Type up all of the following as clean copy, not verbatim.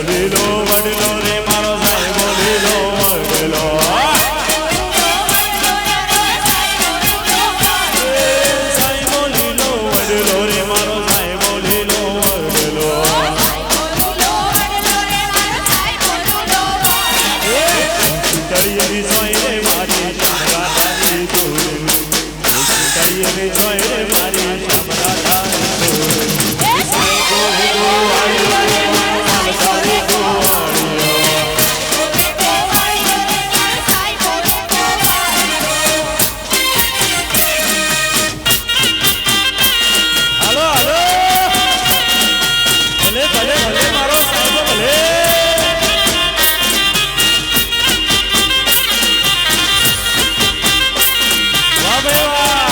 લીલો વડલો રે મારો સાહેબો લીલો વડલો સાહેબો લીલો વડલો રે મારો સાહેબો લીલો વડલો તળિયેની સોય રે મારી શામરાધાની તું તળિયેની સોય રે મારી શામરાધાની તું સાહેબો લીલો વડલો સારી ગોવાળીઓ હાલો હાલો ભલે ભલે ભલે મારો સાહેબ ભલે વાહ ભાઈ વાહ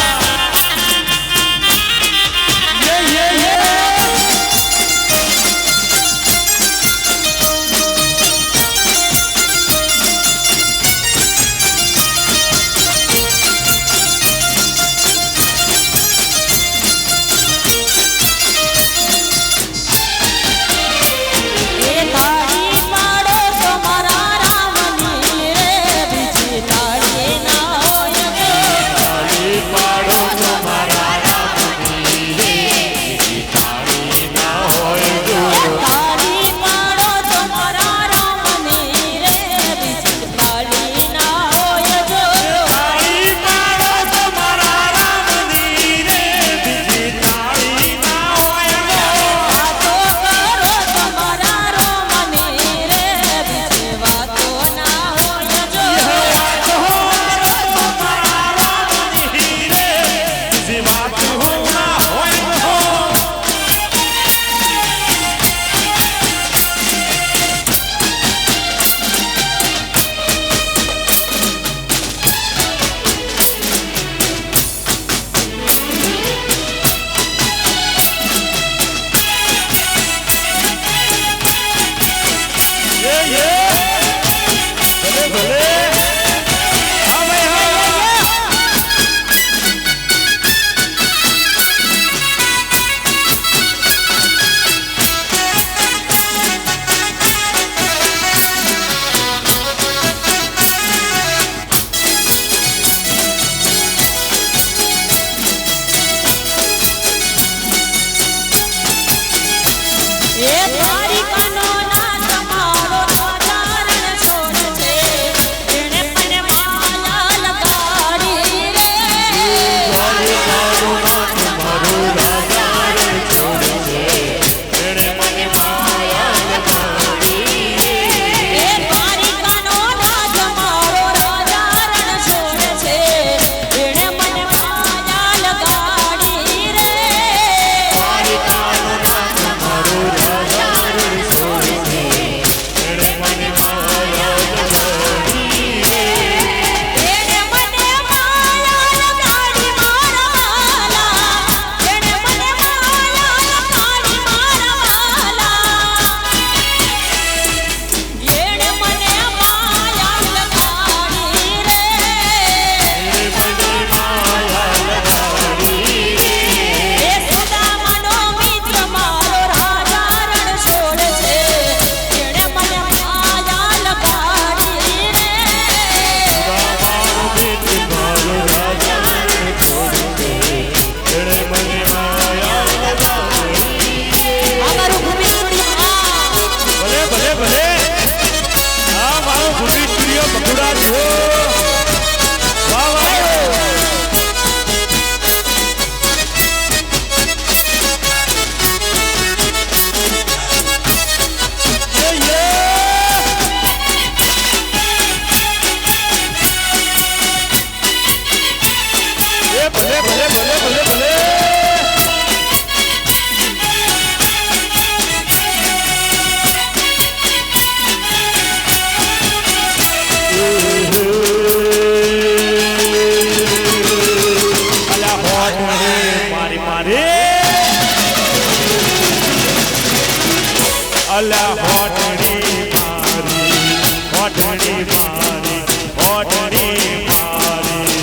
અલા હોટડી મારી હોટડી મારી હોટડી મારી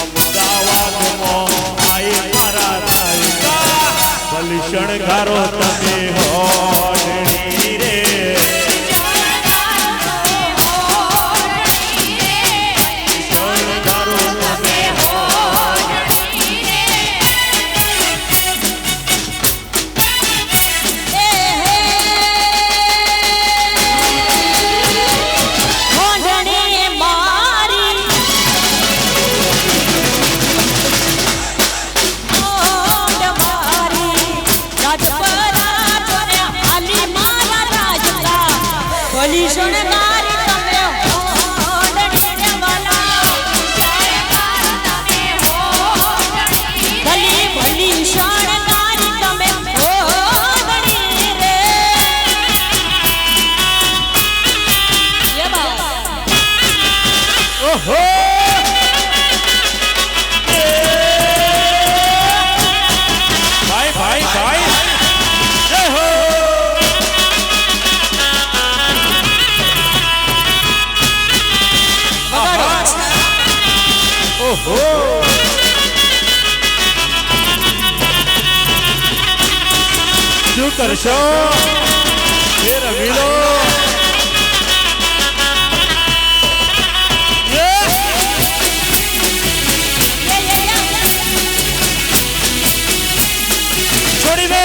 અમદાવાદમાં આઈ મારા દાયકા ભલી શણગારો તમે હોટડી રે ભલી શણગારી તમે હોડણી વાલા ભલી ભલી શણગારી તમે હોડણી રે એ બા ઓહો ભાઈ જય હો ઓહો શું કરશો એ રમીલો છોડી દે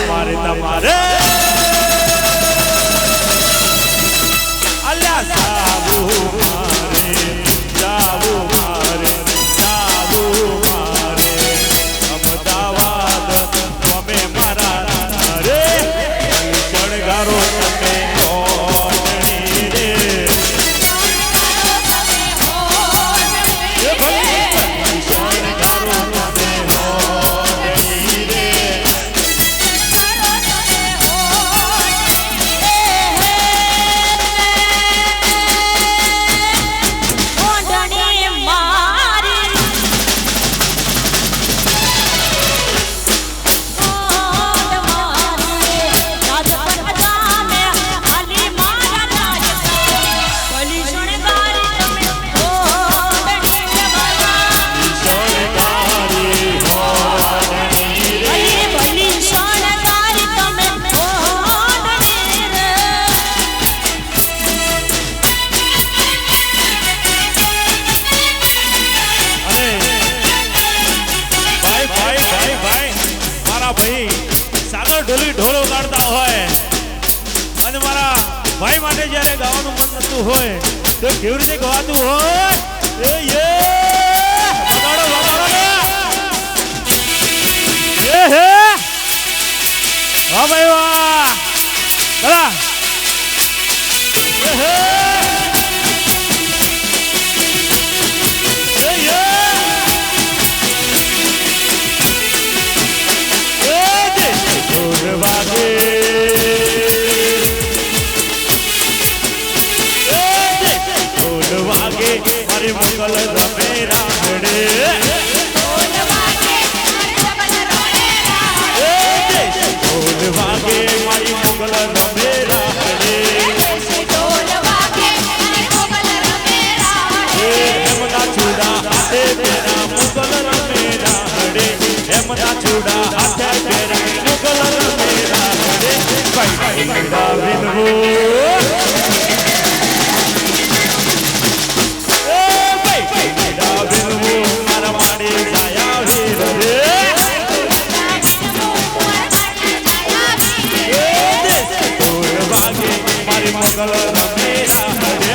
મારે તમારે અલ્યા સાબુ મારે જાવું મારે જાવું મારે અમદાવાદ તમે મારા રે શણગારો તમે ઓઢણી રે શણગારો તમે ઓઢણી રે ઢોલ વગાડતા હોય અને મારા ભાઈ માટે જ્યારે ગાવાનું મન થતું હોય તો કેવી રીતે ગવાતું હોય વગાડો વગાડો ને હે વાહ ભાઈ વાહ ચલા વાગે ઢોલ વાગે મારી મોગલ રમે રાંગડે ઢોલ વાગે મારી મોગલ રમે રાંગડે હેમના ચૂડા હાથે તેરા મોગલ રમે રાંગડે હેમના ચૂડા હાથે તેરા મોગલ રમે રાંગડે ભાઈ વિનવો મારા માડે જાયા વીર રે ઢોલ વાગે મારી મોગલ રમે રાંગડે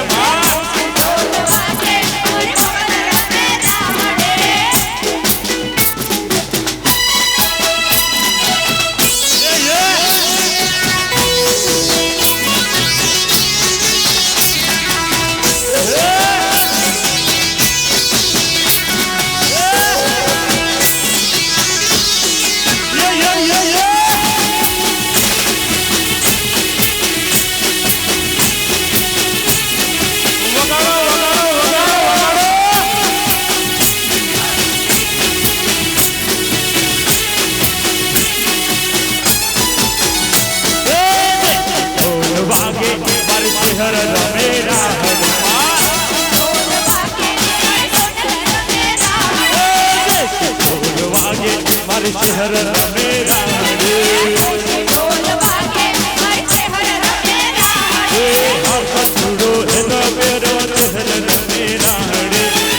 મારી શહેર રમેરા છૂડો એનો મેરો શહેર રમેરા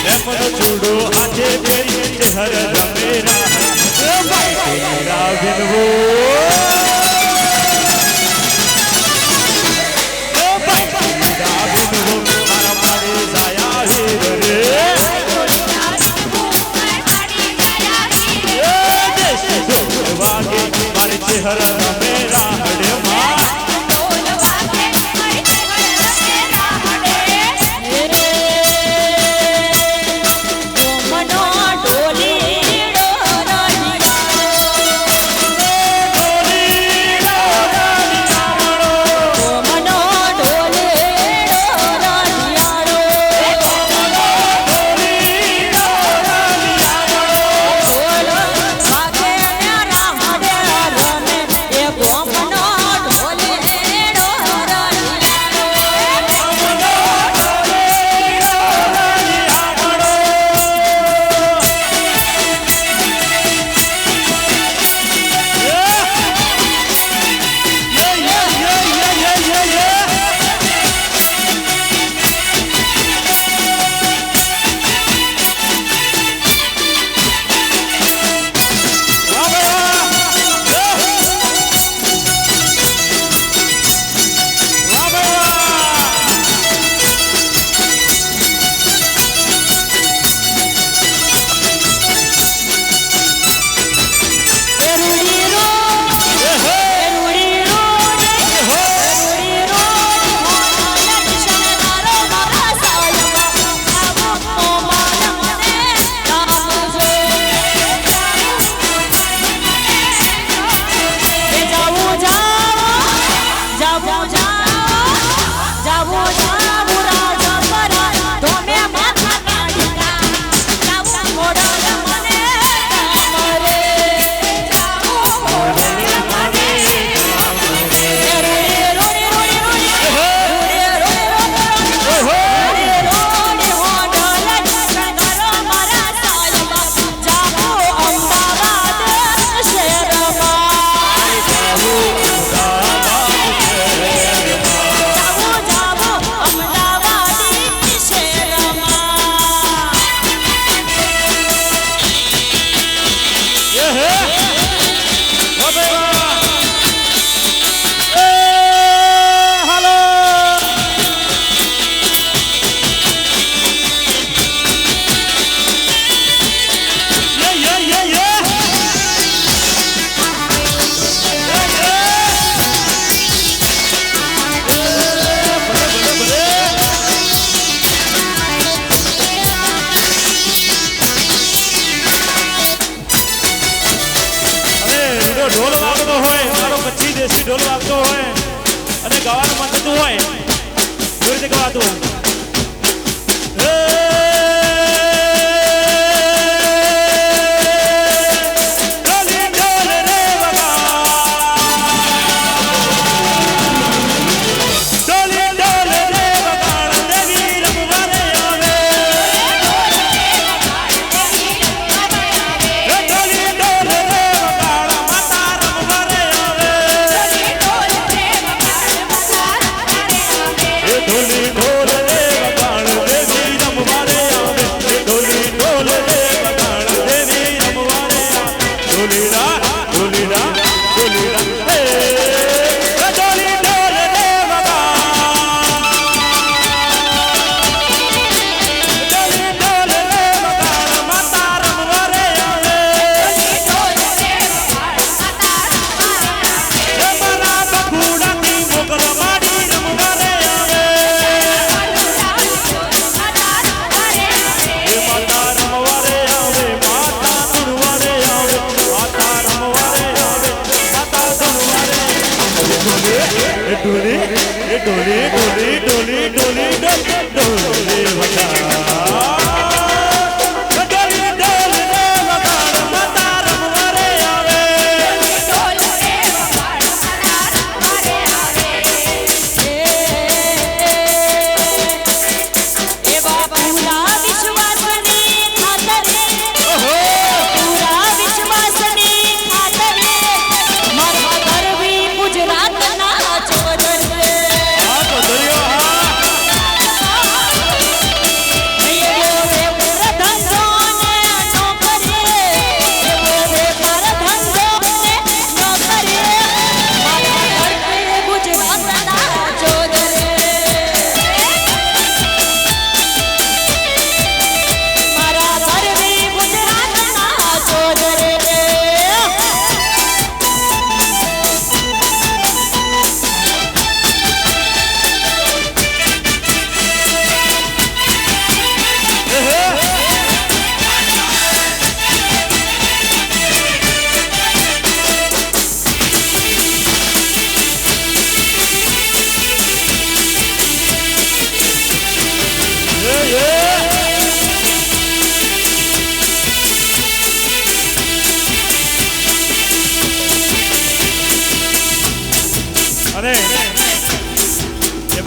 એમનો છૂડો આજે મેરી શહેર રમેરા વિનવો હર રમે રાહડે માં ઢોલ વાગે હરિહર રમે રાહડે મનો ઢોલીડો ઢોલ વાગતો હોય મારો કચ્છી દેશી ઢોલ વાગતો હોય અને ગાવાનું મન થતું હોય કેવી રીતે ગાવાતું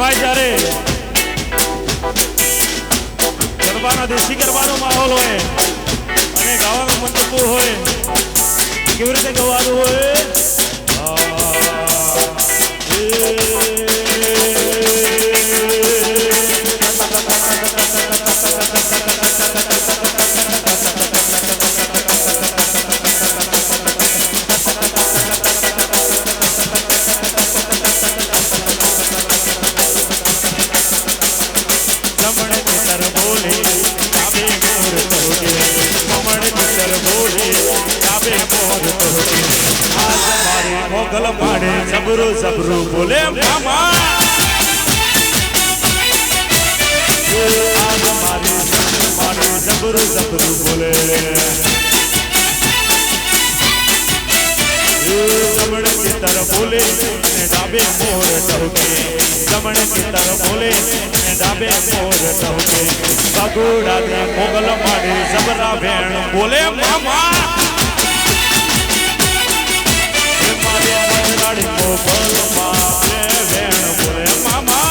એમાં જ્યારે ગરબાના દેશી ગરબાનો માહોલ હોય અને ગાવાનું મન થતું હોય કેવી રીતે ગવાનું હોય મોગલ પાડે જબરું જબરું બોલે મામા આજ મારી મારી જબરું જબરું બોલે જમણ की तरफ बोले ने डाबे मोर टहके जमण की तरफ बोले ने डाबे मोर टहके बगोड़ा दे मोगल मारे जबरा भेण बोले मामा गाड़ी मोगल मारे भेण बोले मामा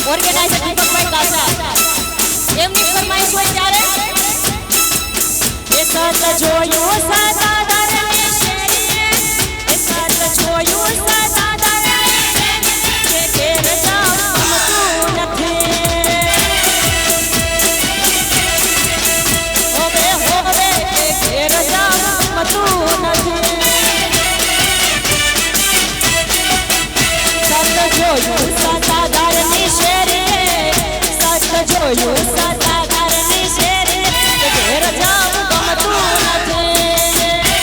ઓર્ગેનાઇઝર દીપકભાઈ કાસા એમની ફરમાઈશ હોય ત્યારે એ સત જોયું સતા દરને શેરીએ એ સત જોયું સતા દરને કે ઘેર જાઉં નથી હોવે હોવે કે ઘેર જાઉં નથી સત જોયું સતા દરને જોયું સતાધારની શેરી ઘેર જાઉં ગમતું નથી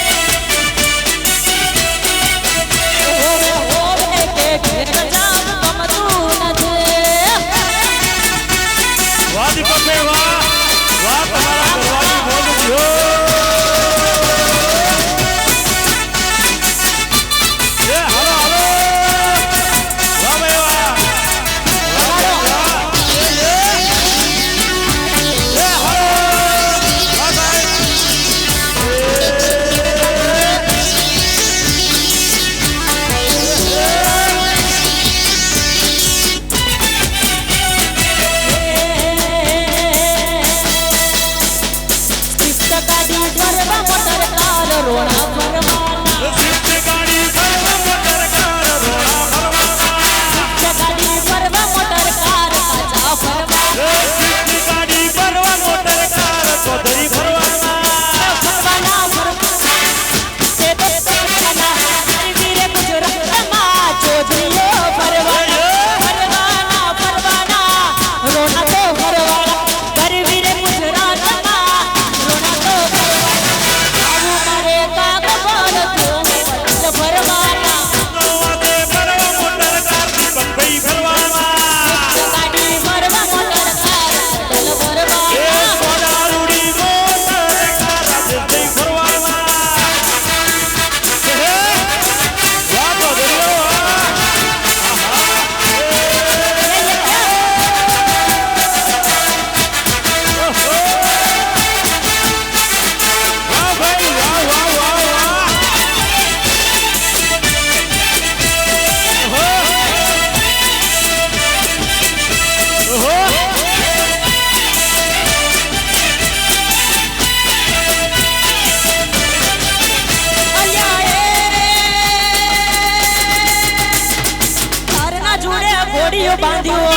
ઘોડીઓ બાંધ્યો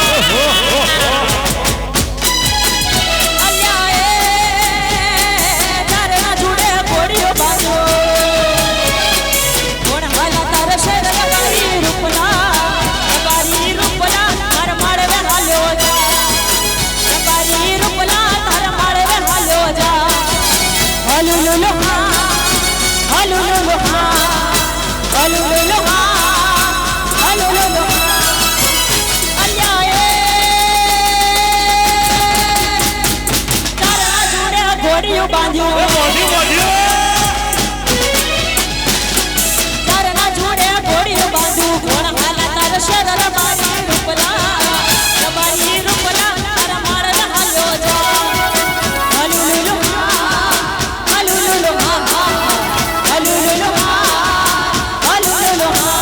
અલ્યા એ તારા જોડે ઘોડીઓ બાંધ્યો કોણ હાલા તાર શેર રબારી રૂપલા તાર માળવે હાલ્યો જા રબારી રૂપલા તાર માળવે હાલ્યો જા હલુલુલુ હા હલુલુલુ હા હલુલુલુ હા હલુલુલુ અલ્યા એ તારા જોડે ઘોડીઓ બાંધ્યો તારા જોડે ઘોડીઓ બાંધ્યું કોણ હાલા તાર શેર રબારી રૂપલા રબારી રૂપલા તાર માળવે હાલ્યો જા હલુલુલુ હા હલુલુલુ હા હલુલુલુ હા હલુલુલુ હા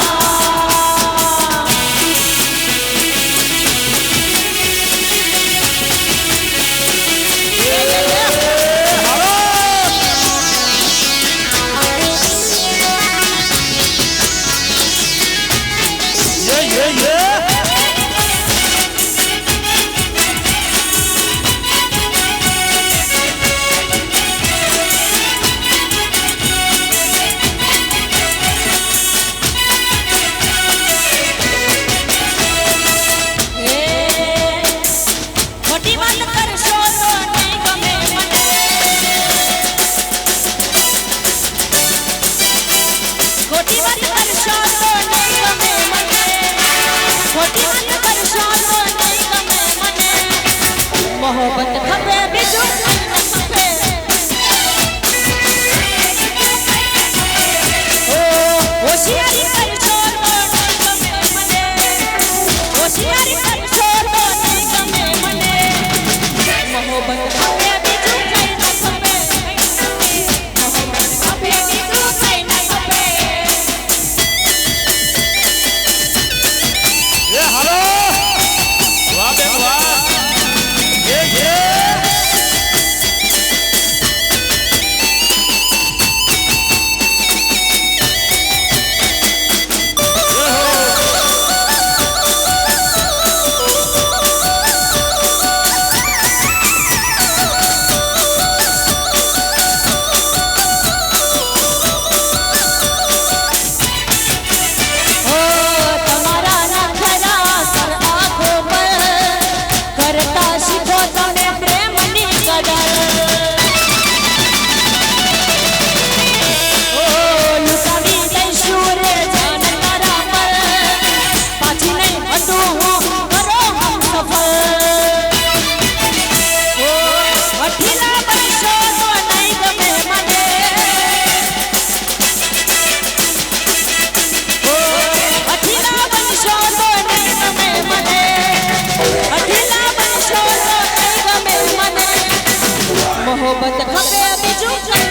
ખોટી વાત કરશો તો નહીં ગમે મને ખોટી વાત કરશો તો નહીં ગમે મને ખોટી વાત કરશો તો નહીં ગમે મને મોહબ્બત ખપે બીજું કંઈ ન ખપે ઓ હોશિયારી કરશો તો નહીં ગમે મને હોશિયારી કરશો તો નહીં ગમે મને મોહબ્બત ખપે બીજું કંઈ ન ખપે મોહબ્બત ખપે બીજું કંઈ ન ખપે એ હાલો વાહ બેન વાહ એ ઓ તમારા નાખરા સર આંખો પર કરતા શીખો તમે પ્રેમની કદર ઓ લૂંટાવી દઈશું રે જાન તારા પર પાછી નહીં હતું હું કરો હમ સફર ઓ વઠીલા બનશો તો નહીં ગમે મને અઠીલા બનશો તો નહીં ગમે મને અઠીલા બનશો તો નહીં ગમે મને મોહબ્બત ખપે બીજું કંઈ